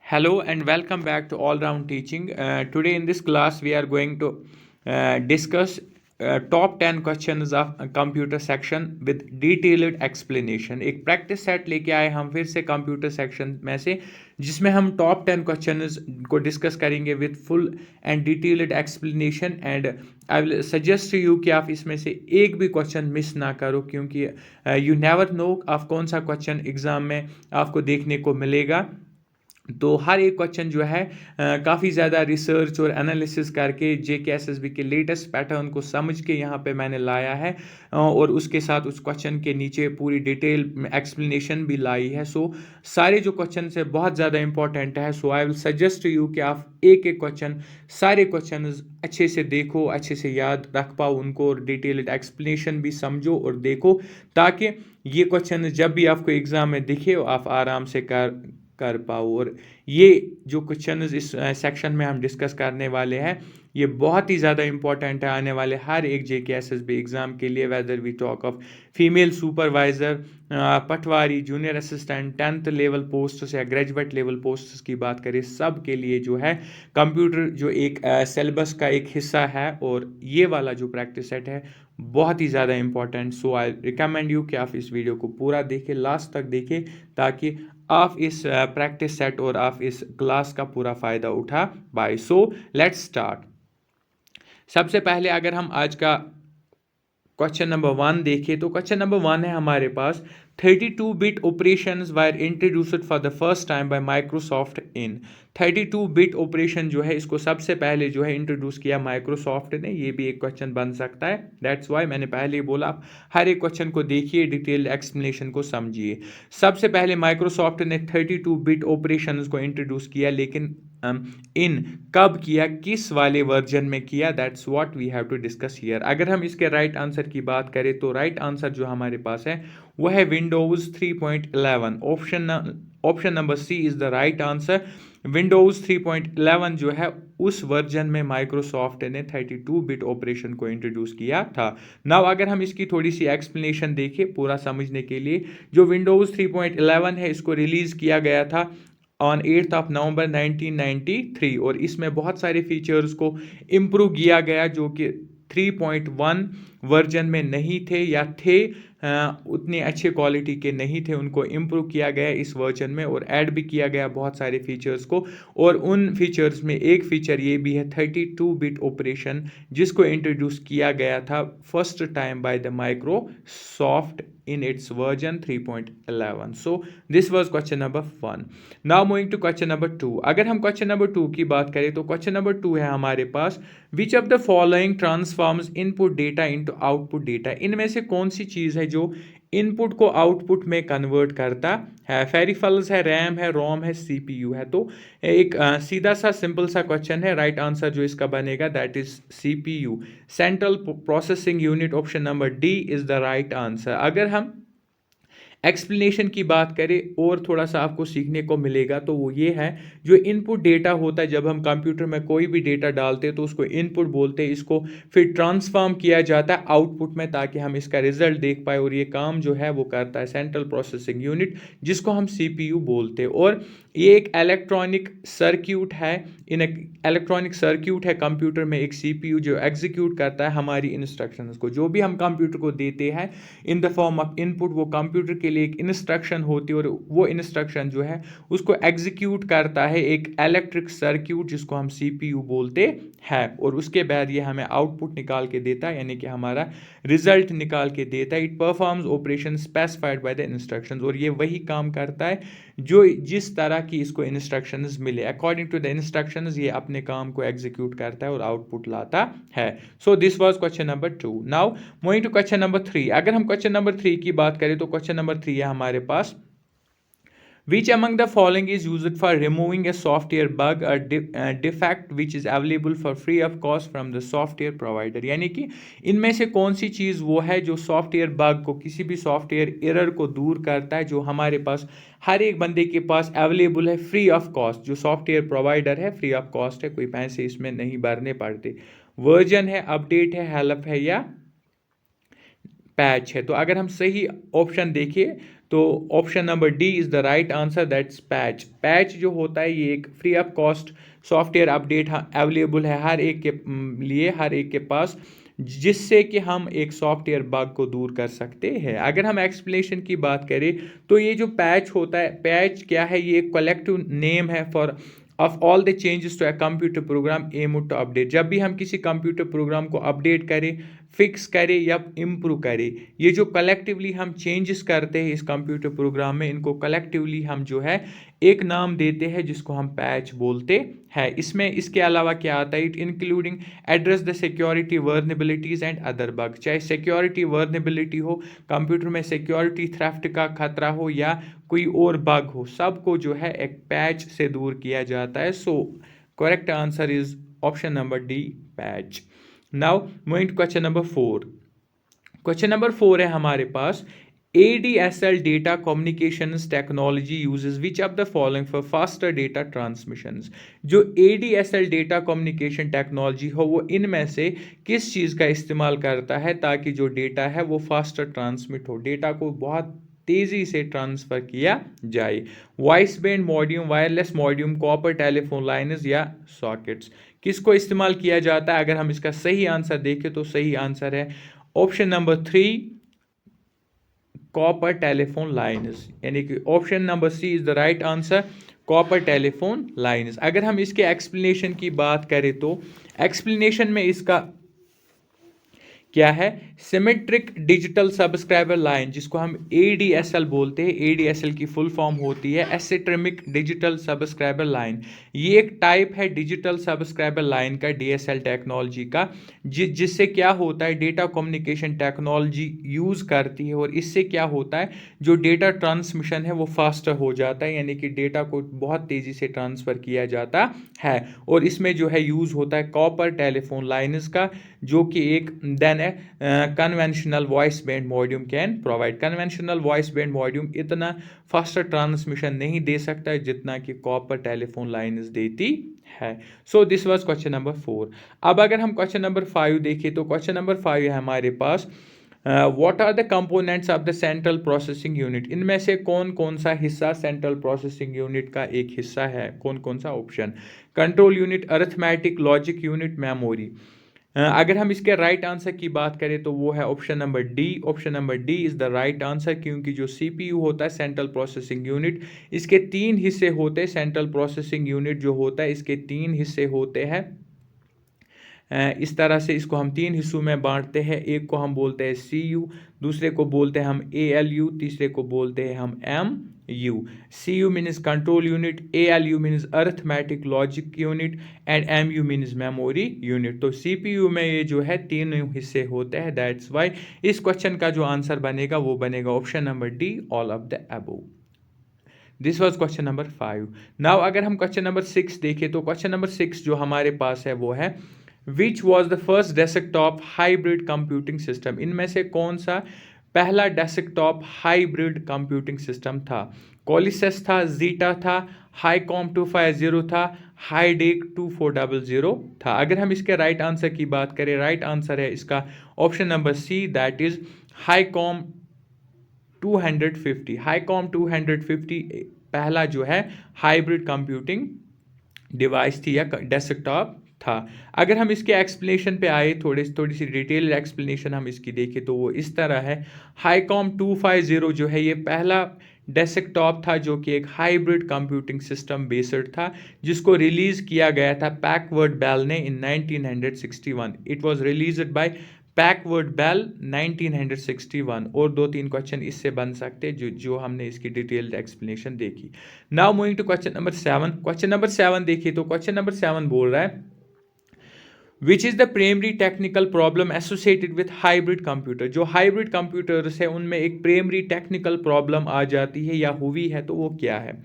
Hello and welcome back to All Round Teaching. Today in this class we are going to discuss top 10 questions of computer section with detailed explanation. एक practice set लेके आए हम फिर से computer section में से जिसमें हम टॉप 10 क्वेश्चंस को डिस्कस करेंगे with full and detailed explanation and I will suggest you कि आप इसमें से एक भी क्वेश्चन मिस ना करो क्योंकि यू नेवर नो आप कौन सा क्वेश्चन एग्जाम में आपको देखने को मिलेगा। तो हर एक क्वेश्चन जो है काफ़ी ज़्यादा रिसर्च और एनालिसिस करके JKSSB के लेटेस्ट पैटर्न को समझ के यहाँ पे मैंने लाया है और उसके साथ उस क्वेश्चन के नीचे पूरी डिटेल एक्सप्लेनेशन भी लाई है। सो सारे जो क्वेश्चन है बहुत ज़्यादा इंपॉर्टेंट है। सो आई विल सजेस्ट यू कि आप एक एक क्वेश्चन सारे क्वेश्चन अच्छे से देखो, अच्छे से याद रख पाओ उनको और डिटेल्ड एक्सप्लेनेशन भी समझो और देखो ताकि ये क्वेश्चन जब भी आपको एग्ज़ाम में दिखे आप आराम से कर पाओ। और ये जो क्वेश्चन इस सेक्शन में हम डिस्कस करने वाले हैं ये बहुत ही ज़्यादा इंपॉर्टेंट है आने वाले हर एक JKSSB एग्ज़ाम के लिए, whether we talk of female supervisor, patwari, junior assistant, 10th level posts या ग्रेजुएट लेवल पोस्ट्स की बात करें, सब के लिए जो है कंप्यूटर जो एक सिलेबस का एक हिस्सा है और ये वाला जो प्रैक्टिस सेट है बहुत ही ज़्यादा important. So I recommend you कि आप इस वीडियो को पूरा देखें, लास्ट तक देखें ताकि आप इस प्रैक्टिस सेट और आप इस क्लास का पूरा फ़ायदा उठा पाए। So let's start. सबसे पहले अगर हम आज का क्वेश्चन नंबर 1 देखें तो क्वेश्चन नंबर 1 है हमारे पास 32-bit operations were introduced for the first time by Microsoft in 32-bit operation जो है इसको सबसे पहले जो है इंट्रोड्यूस किया माइक्रोसॉफ्ट ने। ये भी एक क्वेश्चन बन सकता है, दैट्स वाई मैंने पहले ही बोला आप हर एक क्वेश्चन को देखिए, डिटेल एक्सप्लेनेशन को समझिए। सबसे पहले माइक्रोसॉफ्ट ने 32-bit ऑपरेशंस को इंट्रोड्यूस किया, लेकिन इन कब किया, किस वाले वर्जन में किया, that's what we have to discuss here. अगर हम इसके राइट आंसर की बात करें तो राइट आंसर जो हमारे पास है वह है Windows 3.11। Option number C is the right answer. Windows 3.11 जो है उस वर्जन में माइक्रोसॉफ्ट ने 32-bit ऑपरेशन को इंट्रोड्यूस किया था। नाउ अगर हम इसकी थोड़ी सी एक्सप्लेनेशन देखें पूरा समझने के लिए, जो विंडोज़ 3.11 है इसको रिलीज़ किया गया था ऑन 8th ऑफ नवंबर 1993 और इसमें बहुत सारे फीचर्स को इम्प्रूव किया गया जो कि 3.1 वर्जन में नहीं थे या थे उतने अच्छे क्वालिटी के नहीं थे, उनको इम्प्रूव किया गया इस वर्जन में और ऐड भी किया गया बहुत सारे फीचर्स को। और उन फीचर्स में एक फीचर ये भी है 32-bit ऑपरेशन जिसको इंट्रोड्यूस किया गया था first time by the Microsoft in its version 3.11. So this was question number 1. Now moving to question number 2. अगर हम question number 2 की बात करें तो question number 2 है हमारे पास which of the following transforms input data into output data। इनमें से कौन सी चीज़ है जो इनपुट को आउटपुट में कन्वर्ट करता है। फेरिफल्स है, रैम है, रोम है, CPU है। तो एक सीधा सा सिंपल सा क्वेश्चन है, राइट आंसर जो इसका बनेगा that is CPU, central processing unit. Option number D is the right answer. अगर हम एक्सप्लेनेशन की बात करें और थोड़ा सा आपको सीखने को मिलेगा तो वो ये है जो इनपुट डेटा होता है, जब हम कंप्यूटर में कोई भी डेटा डालते हैं तो उसको इनपुट बोलते हैं, इसको फिर ट्रांसफॉर्म किया जाता है आउटपुट में ताकि हम इसका रिजल्ट देख पाए और ये काम जो है वो करता है सेंट्रल प्रोसेसिंग यूनिट जिसको हम CPU बोलते हैं। और ये एक इलेक्ट्रॉनिक सर्क्यूट है, इन इलेक्ट्रॉनिक सर्क्यूट है कंप्यूटर में एक CPU जो एग्जीक्यूट करता है हमारी इंस्ट्रक्शंस को। जो भी हम कंप्यूटर को देते हैं in the form of input वो कंप्यूटर के लिए एक इंस्ट्रक्शन होती है और वो इंस्ट्रक्शन जो है उसको एग्जीक्यूट करता है एक इलेक्ट्रिक सर्क्यूट जिसको हम CPU बोलते हैं और उसके बाद ये हमें आउटपुट निकाल के देता है, यानी कि हमारा रिजल्ट निकाल के देता है। It performs operation specified by the instructions और ये वही काम करता है जो जिस तरह की इसको इंस्ट्रक्शंस मिले, अकॉर्डिंग टू द इंस्ट्रक्शंस ये अपने काम को एग्जीक्यूट करता है और आउटपुट लाता है। So this was question number 2। Now moving to question number 3। अगर हम क्वेश्चन नंबर 3 की बात करें तो क्वेश्चन नंबर 3 है हमारे पास which among the following is used for removing a software bug or defect which is available for free of cost from the software provider। यानी कि इनमें से कौन सी चीज़ वो है जो सॉफ्टवेयर बग को, किसी भी सॉफ्टवेयर एरर को दूर करता है जो हमारे पास हर एक बंदे के पास अवेलेबल है फ्री ऑफ कॉस्ट। जो सॉफ्टवेयर प्रोवाइडर है फ्री ऑफ कॉस्ट है, कोई पैसे इसमें नहीं भरने पड़ते। वर्जन है, अपडेट है, हेल्प है या पैच है। तो अगर हम सही ऑप्शन देखें तो option number D is the right answer, that's patch. Patch जो होता है ये एक free of cost software update available है हर एक के लिए, हर एक के पास, जिससे कि हम एक सॉफ्टवेयर बग को दूर कर सकते हैं। अगर हम एक्सप्लेनेशन की बात करें तो ये जो पैच होता है, पैच क्या है, ये एक कलेक्टिव नेम है for of all the changes to a computer program aim to update. जब भी हम किसी कंप्यूटर प्रोग्राम को अपडेट करें, फिक्स करें या इम्प्रूव करें, ये जो कलेक्टिवली हम चेंजेस करते हैं इस कंप्यूटर प्रोग्राम में, इनको कलेक्टिवली हम जो है एक नाम देते हैं जिसको हम पैच बोलते हैं। इसमें इसके अलावा क्या आता है, it including address the security vulnerabilities and other bug. चाहे सिक्योरिटी वर्नेबिलिटी हो, कंप्यूटर में सिक्योरिटी थ्रेफ्ट का खतरा हो या कोई और बग हो, सबको जो है एक पैच से दूर किया जाता है। So correct answer is option number D, patch. Now moving to question number 4। Question number 4 है हमारे पास, ADSL data communications technology uses which of the following for faster data transmissions। जो ADSL data communication technology हो वो इनमें से किस चीज़ का इस्तेमाल करता है ताकि जो डेटा है वो फास्टर ट्रांसमिट हो, डेटा को बहुत तेज़ी से ट्रांसफ़र किया जाए। Voice band modem, wireless modem, copper telephone lines या सॉकेट्स, किसको इस्तेमाल किया जाता है? अगर हम इसका सही आंसर देखें तो सही आंसर है option number 3, copper telephone lines, यानी कि option number C is the right answer, copper telephone lines. अगर हम इसके एक्सप्लेनेशन की बात करें तो एक्सप्लेनेशन में इसका क्या है, सिमेट्रिक डिजिटल सब्सक्राइबर लाइन, जिसको हम ADSL बोलते हैं। ADSL की फुल फॉर्म होती है एसिट्रिमिक डिजिटल सब्सक्राइबर लाइन। ये एक टाइप है डिजिटल सब्सक्राइबर लाइन का, DSL टेक्नोलॉजी का, जिससे क्या होता है, डेटा कम्युनिकेशन टेक्नोलॉजी यूज़ करती है और इससे क्या होता है, जो डेटा ट्रांसमिशन है वो फास्टर हो जाता है, यानी कि डेटा को बहुत तेज़ी से ट्रांसफ़र किया जाता है। और इसमें जो है यूज़ होता है कॉपर टेलीफोन लाइन्स का, जो कि एक than conventional voice band modem can provide. Conventional voice band modem इतना फास्टर ट्रांसमिशन नहीं दे सकता है जितना कि कॉपर टेलीफोन लाइन्स देती है। So this was question number 4। अब अगर हम क्वेश्चन नंबर 5 देखें तो क्वेश्चन नंबर 5 है हमारे पास, what are the components of the central processing unit. इनमें से कौन कौन सा हिस्सा सेंट्रल प्रोसेसिंग यूनिट का एक हिस्सा है, कौन कौन सा option, control unit, arithmetic, logic unit, memory. अगर हम इसके राइट आंसर की बात करें तो वो है option number D. Option number D is the right answer, क्योंकि जो CPU होता है सेंट्रल प्रोसेसिंग यूनिट, इसके 3 हिस्से होते हैं। सेंट्रल प्रोसेसिंग यूनिट जो होता है इसके 3 हिस्से होते हैं। इस तरह से इसको हम 3 हिस्सों में बांटते हैं। एक को हम बोलते हैं CU, दूसरे को बोलते हैं हम ALU, तीसरे को बोलते हैं हम MU। CU means control unit, ALU means arithmetic logic unit and MU means memory unit. तो CPU में ये जो है 3 हिस्से होते हैं, दैट्स वाई इस क्वेश्चन का जो आंसर बनेगा वो बनेगा option number D, all of the above. This was question number 5। Now अगर हम क्वेश्चन नंबर 6 देखें तो क्वेश्चन नंबर 6 जो हमारे पास है वो है, which was the first desktop hybrid computing system. इनमें से कौन सा पहला डेस्कटॉप हाइब्रिड कंप्यूटिंग सिस्टम था? कोलिसस था, जीटा था, हाईकॉम 250 था, हाईडेक 2400 था। अगर हम इसके राइट आंसर की बात करें, राइट आंसर है इसका option number C, that is Hycom 250। Hycom 250 पहला जो है हाइब्रिड कंप्यूटिंग डिवाइस थी या डेस्कटॉप था। अगर हम इसके एक्सप्लेनेशन पे आए, थोड़ी सी डिटेल एक्सप्लेनेशन हम इसकी देखें तो वो इस तरह है, हाईकॉम 250 जो है ये पहला डेस्कटॉप था जो कि एक हाइब्रिड कंप्यूटिंग सिस्टम बेस्ड था, जिसको रिलीज़ किया गया था पैकवर्ड बेल ने in 1961। It was released by Packard Bell 1961। और 2-3 क्वेश्चन इससे बन सकते जो हमने इसकी डिटेल्ड एक्सप्लेनेशन देखी। Now moving to question number 7। Question number 7 देखिए तो क्वेश्चन नंबर 7 बोल रहा है, which is the primary technical problem associated with hybrid computer. जो हाइब्रिड कंप्यूटर्स है उनमें एक प्राइमरी टेक्निकल प्रॉब्लम आ जाती है या हुई है, तो वो क्या है?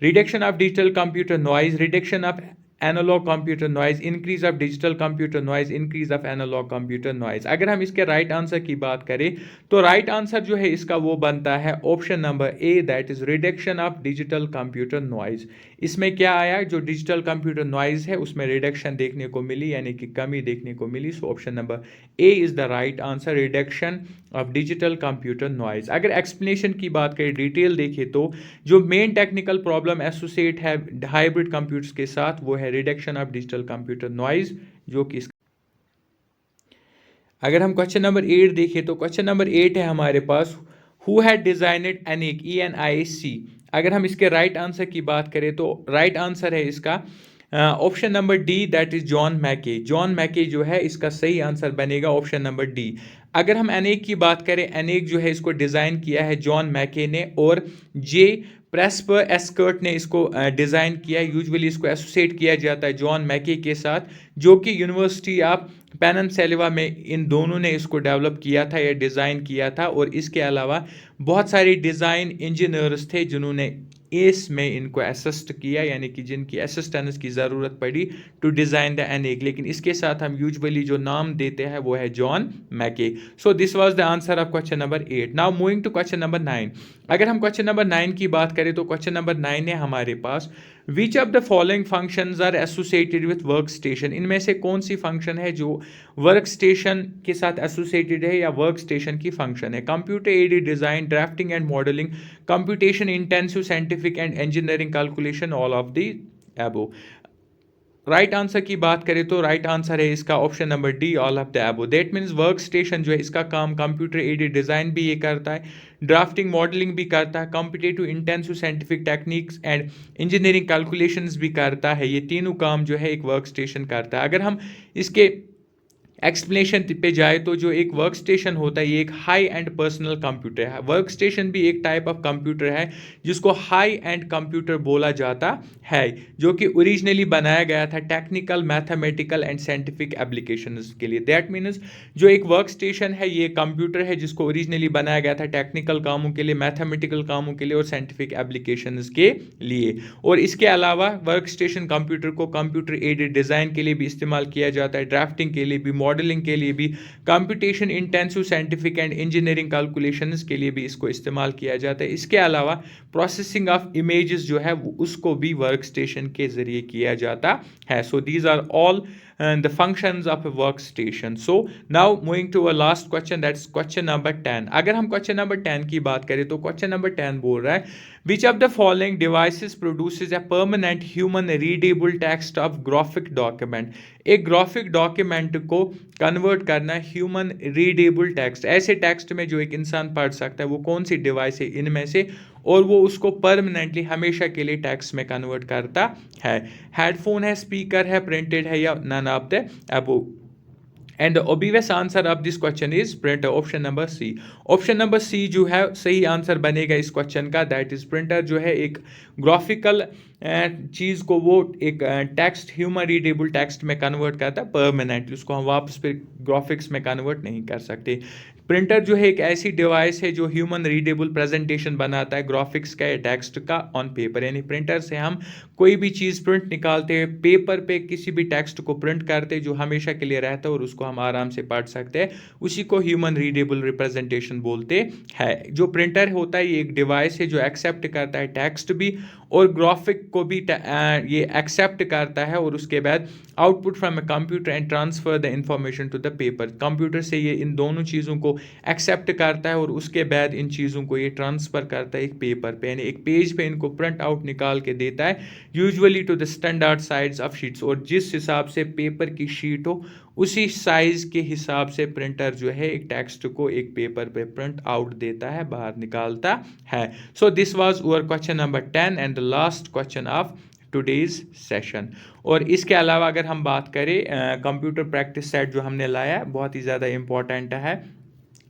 Reduction of digital computer noise, reduction of analog computer noise, increase of digital computer noise, increase of analog computer noise. अगर हम इसके राइट आंसर की बात करें तो राइट आंसर जो है इसका वो बनता है option number A, that is reduction of digital computer noise. इसमें क्या आया, जो डिजिटल कंप्यूटर नॉइज है उसमें रिडक्शन देखने को मिली, यानी कि कमी देखने को मिली। So option number A is the right answer, reduction of digital computer noise. अगर एक्सप्लेनेशन की बात करें, डिटेल देखें तो जो मेन टेक्निकल प्रॉब्लम एसोसिएट है हाइब्रिड कंप्यूटर्स के साथ वो है reduction of digital computer noise, जो कि अगर हम क्वेश्चन नंबर 8 देखें तो क्वेश्चन नंबर 8 है हमारे पास, हु हैड डिजाइनेड एनिक, ENIC। अगर हम इसके राइट आंसर की बात करें तो राइट आंसर है इसका option number D, that is John मैके। जॉन मैके जो है इसका सही आंसर बनेगा ऑप्शन नंबर डी। अगर हम एनेक की बात करें, एनेक जो है इसको डिज़ाइन किया है जॉन मैके ने, और जे प्रेस्पर एस्कर्ट ने इसको डिज़ाइन किया है। यूजुअली इसको एसोसिएट किया जाता है जॉन मैके के साथ, जो कि यूनिवर्सिटी ऑफ पेननसेल्वा में इन दोनों ने इसको डेवलप किया था या डिज़ाइन किया था। और इसके अलावा बहुत सारे डिज़ाइन इंजीनियर्स थे जिन्होंने इसमें इनको असिस्ट किया, यानी कि जिनकी असिस्टेंस की ज़रूरत पड़ी टू डिज़ाइन द एनेक। लेकिन इसके साथ हम यूजुअली जो नाम देते हैं वो है John McKay. So this was the answer of question number 8। Now moving to question number 9। अगर हम क्वेश्चन नंबर 9 की बात करें तो क्वेश्चन नंबर 9 है हमारे पास, which of the following functions are associated with work station. इनमें से कौन सी फंक्शन है जो वर्क स्टेशन के साथ एसोसिएटेड है या वर्क स्टेशन की फंक्शन है। Computer aided design, drafting and modelling, computation intensive scientific and engineering calculation, all of the एबो। राइट आंसर की बात करें तो राइट आंसर है इसका option number D, all of the एबो। दैट मीन्स वर्क स्टेशन जो है इसका काम कंप्यूटर एडेड डिजाइन भी ये करता है, ड्राफ्टिंग मॉडलिंग भी करता है, competitive intensive scientific techniques and engineering calculations भी करता है। ये तीनों काम जो है एक वर्क स्टेशन करता है। अगर हम इसके एक्सप्लेनेशन पे जाए तो जो एक वर्क स्टेशन होता है ये एक हाई एंड पर्सनल कंप्यूटर है। वर्क स्टेशन भी एक टाइप ऑफ कंप्यूटर है जिसको हाई एंड कंप्यूटर बोला जाता है, जो कि ओरिजिनली बनाया गया था technical, mathematical and scientific applications के लिए। दैट मीन्स जो एक वर्क स्टेशन है ये कंप्यूटर है जिसको ओरिजिनली बनाया गया था टेक्निकल कामों के लिए, मैथमेटिकल कामों के लिए और साइंटिफिक एप्लीकेशंस के लिए। और इसके अलावा वर्क स्टेशन कंप्यूटर को कंप्यूटर एडेड डिज़ाइन के लिए भी इस्तेमाल किया जाता है, ड्राफ्टिंग के लिए भी, मॉडलिंग के लिए भी, computation intensive scientific and engineering calculations के लिए भी इसको इस्तेमाल किया जाता है। इसके अलावा प्रोसेसिंग ऑफ इमेजेस जो है उसको भी वर्क स्टेशन के जरिए किया जाता है। So these are all the functions of a workstation. So now moving to a last question, that's question number 10. अगर हम question number 10 की बात करें तो question number 10 बोल रहा है, which of the following devices produces a permanent human readable text of graphic document। एक ग्राफिक डॉक्यूमेंट को कन्वर्ट करना ह्यूमन रीडेबल टेक्स्ट, ऐसे टेक्स्ट में जो एक इंसान पढ़ सकता है, वो कौन सी डिवाइस है इनमें से, और वो उसको परमानेंटली हमेशा के लिए टेक्स्ट में कन्वर्ट करता है। हेडफोन है, स्पीकर है, प्रिंटेड है, या none of the above. And the obvious answer of this question is printer, option number C. Option number C जो है सही आंसर बनेगा इस क्वेश्चन का, दैट इज प्रिंटर जो है एक ग्राफिकल चीज़ को वो एक टेक्स्ट, ह्यूमन रीडेबल टेक्स्ट में कन्वर्ट करता है परमानेंटली, उसको हम वापस फिर ग्राफिक्स में कन्वर्ट नहीं कर सकते। प्रिंटर जो है एक ऐसी डिवाइस है जो ह्यूमन रीडेबल प्रेजेंटेशन बनाता है ग्राफिक्स का या टेक्स्ट का ऑन पेपर, यानी प्रिंटर से हम कोई भी चीज़ प्रिंट निकालते हैं, पेपर पे किसी भी टेक्स्ट को प्रिंट करते हैं जो हमेशा के लिए रहता है और उसको हम आराम से पढ़ सकते हैं, उसी को ह्यूमन रीडेबल रिप्रेजेंटेशन बोलते हैं। जो प्रिंटर होता है ये एक डिवाइस है जो एक्सेप्ट करता है टेक्स्ट भी और ग्राफिक को भी ये एक्सेप्ट करता है, और उसके बाद output from a computer and transfer the information to the paper. Computer से ये इन दोनों चीज़ों को एक्सेप्ट करता है और उसके बाद इन चीज़ों को ये ट्रांसफ़र करता है एक पेपर पे, यानी एक पेज पे इनको प्रिंट आउट निकाल के देता है, usually to the standard size of sheets. और जिस हिसाब से पेपर की शीट हो उसी साइज के हिसाब से प्रिंटर जो है एक टेक्स्ट को एक पेपर पे प्रिंट आउट देता है, बाहर निकालता है। So this was our question number 10 and the last question of today's session. और इसके अलावा अगर हम बात करें कंप्यूटर प्रैक्टिस सेट जो हमने लाया है बहुत ही ज़्यादा इंपॉर्टेंट है।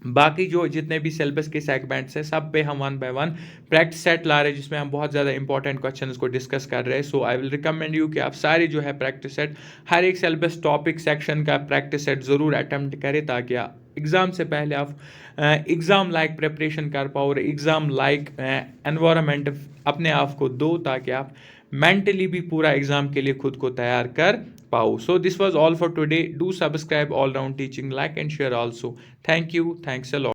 बाकी जो जितने भी सिलेबस के सेगमेंट्स हैं सब पे हम 1 बाय 1 प्रैक्टिस सेट ला रहे हैं जिसमें हम बहुत ज़्यादा इंपॉर्टेंट क्वेश्चंस को डिस्कस कर रहे हैं। सो आई विल रिकमेंड यू कि आप सारे जो है प्रैक्टिस सेट, हर एक सिलेबस टॉपिक सेक्शन का प्रैक्टिस सेट ज़रूर अटैम्प्ट करें ताकि आप एग्ज़ाम से पहले आप एग्ज़ाम लाइक प्रिपरेशन कर पाओ और एग्ज़ाम लाइक एनवायरनमेंट अपने आप को दो, ताकि आप मेंटली भी पूरा एग्जाम के लिए खुद को तैयार कर पाओ. सो this was all for today. Do subscribe all round teaching, like and share also. Thank you, thanks a lot.